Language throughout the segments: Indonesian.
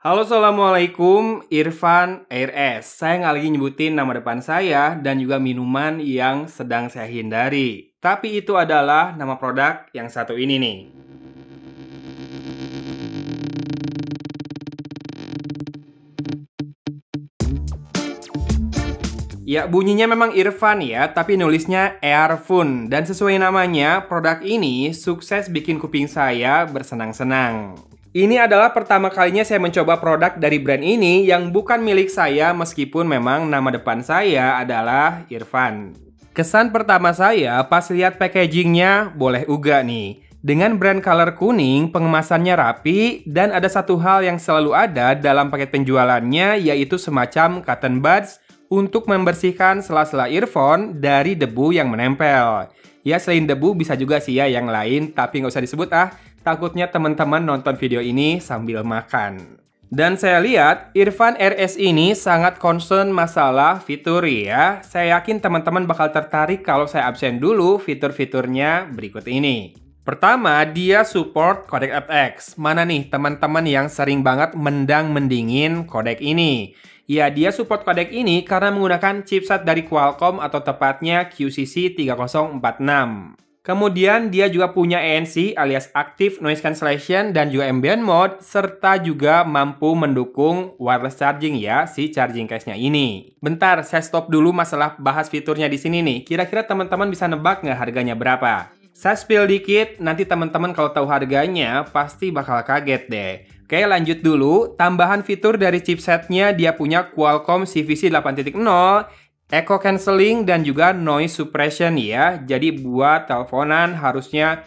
Halo, Assalamualaikum, Irfan AirS. Saya nggak lagi nyebutin nama depan saya dan juga minuman yang sedang saya hindari. Tapi itu adalah nama produk yang satu ini nih. Ya, bunyinya memang Irfan ya, tapi nulisnya Airfun. Dan sesuai namanya, produk ini sukses bikin kuping saya bersenang-senang. Ini adalah pertama kalinya saya mencoba produk dari brand ini yang bukan milik saya meskipun memang nama depan saya adalah Irfan. Kesan pertama saya pas lihat packagingnya boleh uga nih. Dengan brand color kuning, pengemasannya rapi, dan ada satu hal yang selalu ada dalam paket penjualannya yaitu semacam cotton buds untuk membersihkan sela-sela earphone dari debu yang menempel. Ya, selain debu bisa juga sih ya yang lain, tapi nggak usah disebut ah. Takutnya teman-teman nonton video ini sambil makan. Dan saya lihat Irfan RS ini sangat concern masalah fitur ya. Saya yakin teman-teman bakal tertarik kalau saya absen dulu fitur-fiturnya berikut ini. Pertama, dia support codec aptX. Mana nih teman-teman yang sering banget mendang-mendingin codec ini? Ya, dia support codec ini karena menggunakan chipset dari Qualcomm atau tepatnya QCC 3046. Kemudian dia juga punya ANC alias Active Noise Cancellation dan juga Ambient Mode, serta juga mampu mendukung wireless charging ya, si charging case-nya ini. Bentar, saya stop dulu masalah bahas fiturnya di sini nih. Kira-kira teman-teman bisa nebak nggak harganya berapa? Saya spill dikit, nanti teman-teman kalau tahu harganya pasti bakal kaget deh. Oke, lanjut dulu. Tambahan fitur dari chipsetnya, dia punya Qualcomm CVC 8.0, Echo Cancelling, dan juga Noise Suppression ya. Jadi buat teleponan harusnya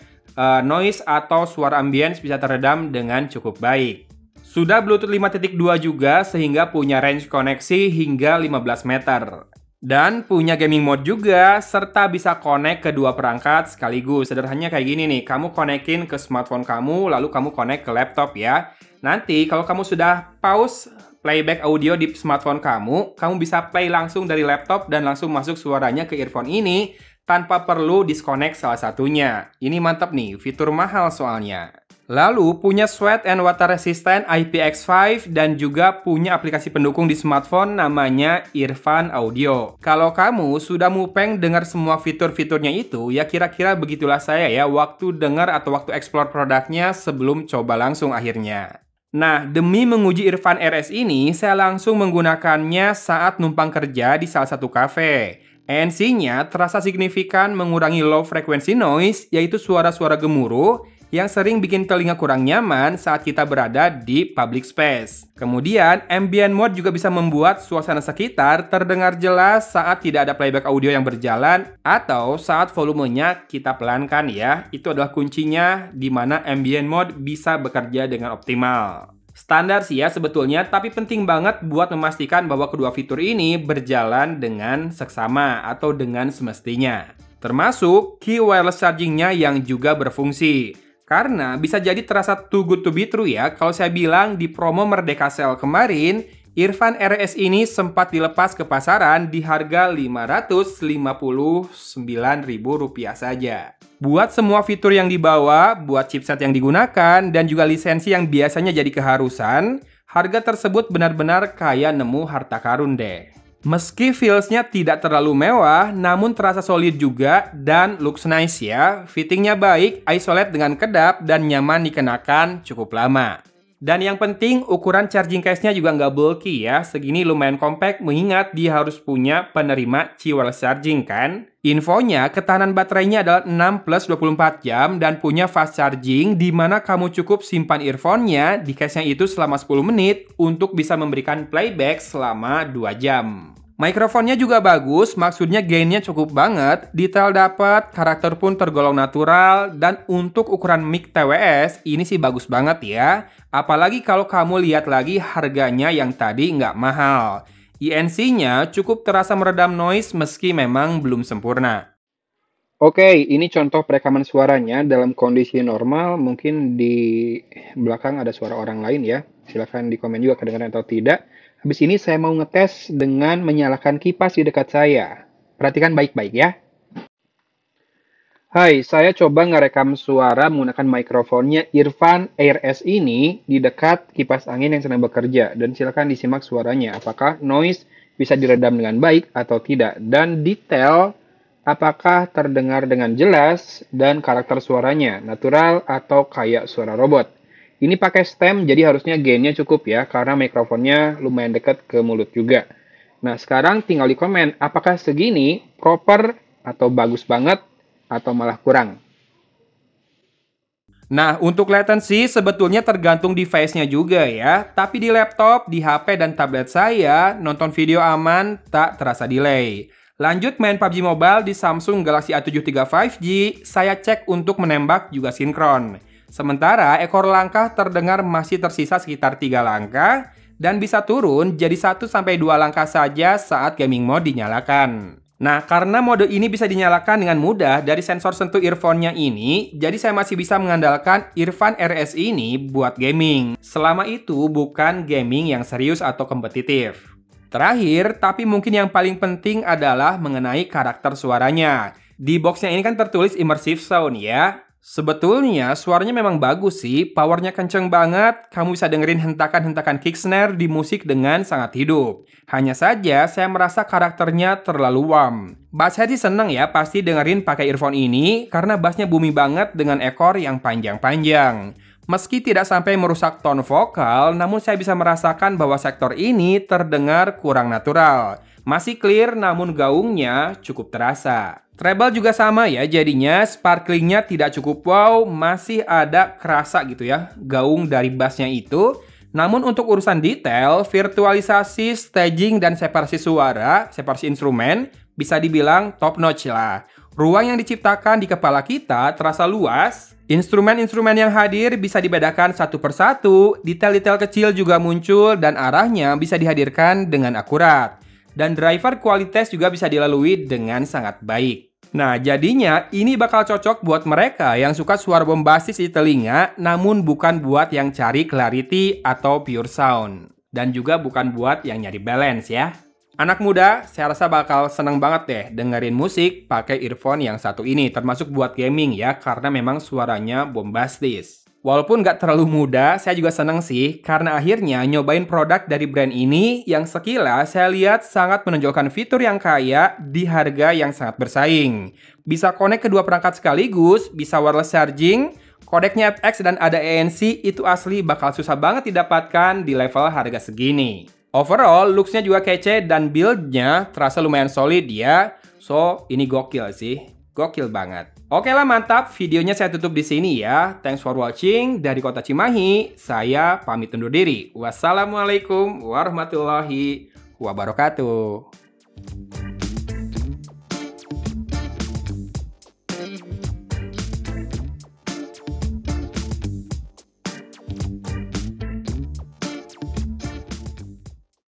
noise atau suara ambience bisa teredam dengan cukup baik. Sudah Bluetooth 5.2 juga sehingga punya range koneksi hingga 15 meter. Dan punya gaming mode juga, serta bisa connect ke dua perangkat sekaligus. Sederhananya kayak gini nih, kamu konekin ke smartphone kamu, lalu kamu connect ke laptop ya. Nanti kalau kamu sudah pause playback audio di smartphone kamu bisa play langsung dari laptop dan langsung masuk suaranya ke earphone ini tanpa perlu disconnect salah satunya. Ini mantap nih, fitur mahal soalnya. Lalu punya sweat and water resistant IPX5 dan juga punya aplikasi pendukung di smartphone namanya Irfan Audio. Kalau kamu sudah mupeng dengar semua fitur-fiturnya itu, ya kira-kira begitulah saya ya waktu dengar atau waktu explore produknya sebelum coba langsung akhirnya. Nah, demi menguji Irfan RS ini, saya langsung menggunakannya saat numpang kerja di salah satu kafe. ANC-nya terasa signifikan mengurangi low frequency noise, yaitu suara-suara gemuruh yang sering bikin telinga kurang nyaman saat kita berada di public space. Kemudian, ambient mode juga bisa membuat suasana sekitar terdengar jelas saat tidak ada playback audio yang berjalan atau saat volumenya kita pelankan ya. Itu adalah kuncinya di mana ambient mode bisa bekerja dengan optimal. Standar sih ya sebetulnya, tapi penting banget buat memastikan bahwa kedua fitur ini berjalan dengan seksama atau dengan semestinya. Termasuk key wireless charging-nya yang juga berfungsi. Karena bisa jadi terasa too good to be true ya, kalau saya bilang di promo Merdeka Sale kemarin, Irfan RS ini sempat dilepas ke pasaran di harga Rp559.000 saja. Buat semua fitur yang dibawa, buat chipset yang digunakan, dan juga lisensi yang biasanya jadi keharusan, harga tersebut benar-benar kayak nemu harta karun deh. Meski feels-nya tidak terlalu mewah, namun terasa solid juga dan looks nice ya. Fittingnya baik, isolate dengan kedap, dan nyaman dikenakan cukup lama. Dan yang penting, ukuran charging case-nya juga nggak bulky ya. Segini lumayan compact, mengingat dia harus punya penerima wireless charging kan. Infonya, ketahanan baterainya adalah 6 plus 24 jam dan punya fast charging di mana kamu cukup simpan earphone-nya di case-nya itu selama 10 menit untuk bisa memberikan playback selama 2 jam. Mikrofonnya juga bagus, maksudnya gainnya cukup banget, detail dapat, karakter pun tergolong natural, dan untuk ukuran mic TWS, ini sih bagus banget ya. Apalagi kalau kamu lihat lagi harganya yang tadi nggak mahal. ANC-nya cukup terasa meredam noise meski memang belum sempurna. Oke, ini contoh perekaman suaranya dalam kondisi normal, mungkin di belakang ada suara orang lain ya. Silahkan di komen juga kedengaran atau tidak. Habis ini saya mau ngetes dengan menyalakan kipas di dekat saya. Perhatikan baik-baik ya. Hai, saya coba ngerekam suara menggunakan mikrofonnya Irfan AirS ini di dekat kipas angin yang sedang bekerja. Dan silakan disimak suaranya. Apakah noise bisa diredam dengan baik atau tidak. Dan detail apakah terdengar dengan jelas dan karakter suaranya natural atau kayak suara robot. Ini pakai stem jadi harusnya gainnya cukup ya karena mikrofonnya lumayan dekat ke mulut juga. Nah, sekarang tinggal di komen apakah segini proper atau bagus banget atau malah kurang. Nah, untuk latency sebetulnya tergantung device-nya juga ya. Tapi di laptop, di HP, dan tablet saya, nonton video aman tak terasa delay. Lanjut main PUBG Mobile di Samsung Galaxy A73 5G, saya cek untuk menembak juga sinkron. Sementara ekor langkah terdengar masih tersisa sekitar 3 langkah, dan bisa turun jadi 1-2 langkah saja saat gaming mode dinyalakan. Nah, karena mode ini bisa dinyalakan dengan mudah dari sensor sentuh earphone-nya ini, jadi saya masih bisa mengandalkan Irfan RS ini buat gaming. Selama itu bukan gaming yang serius atau kompetitif. Terakhir, tapi mungkin yang paling penting adalah mengenai karakter suaranya. Di boxnya ini kan tertulis Immersive Sound ya. Sebetulnya suaranya memang bagus sih, powernya kenceng banget, kamu bisa dengerin hentakan-hentakan kick snare di musik dengan sangat hidup. Hanya saja saya merasa karakternya terlalu warm. Basshead sih seneng ya pasti dengerin pakai earphone ini, karena bassnya booming banget dengan ekor yang panjang-panjang. Meski tidak sampai merusak tone vokal, namun saya bisa merasakan bahwa sektor ini terdengar kurang natural. Masih clear namun gaungnya cukup terasa. Treble juga sama ya, jadinya sparklingnya tidak cukup wow, masih ada kerasa gitu ya, gaung dari bassnya itu. Namun untuk urusan detail, virtualisasi, staging, dan separasi suara, separasi instrumen, bisa dibilang top notch lah. Ruang yang diciptakan di kepala kita terasa luas, instrumen-instrumen yang hadir bisa dibedakan satu persatu, detail-detail kecil juga muncul, dan arahnya bisa dihadirkan dengan akurat. Dan driver kualitas juga bisa dilalui dengan sangat baik. Nah, jadinya ini bakal cocok buat mereka yang suka suara bombastis di telinga, namun bukan buat yang cari clarity atau pure sound. Dan juga bukan buat yang nyari balance ya. Anak muda, saya rasa bakal seneng banget deh dengerin musik pakai earphone yang satu ini, termasuk buat gaming ya, karena memang suaranya bombastis. Walaupun nggak terlalu muda, saya juga seneng sih karena akhirnya nyobain produk dari brand ini yang sekilas saya lihat sangat menonjolkan fitur yang kaya di harga yang sangat bersaing. Bisa connect kedua perangkat sekaligus, bisa wireless charging, kodeknya FX dan ada ANC itu asli bakal susah banget didapatkan di level harga segini. Overall, looks-nya juga kece dan build-nya terasa lumayan solid ya. So, ini gokil sih. Gokil banget. Oke lah mantap, videonya saya tutup di sini ya. Thanks for watching. Dari Kota Cimahi, saya pamit undur diri. Wassalamualaikum warahmatullahi wabarakatuh.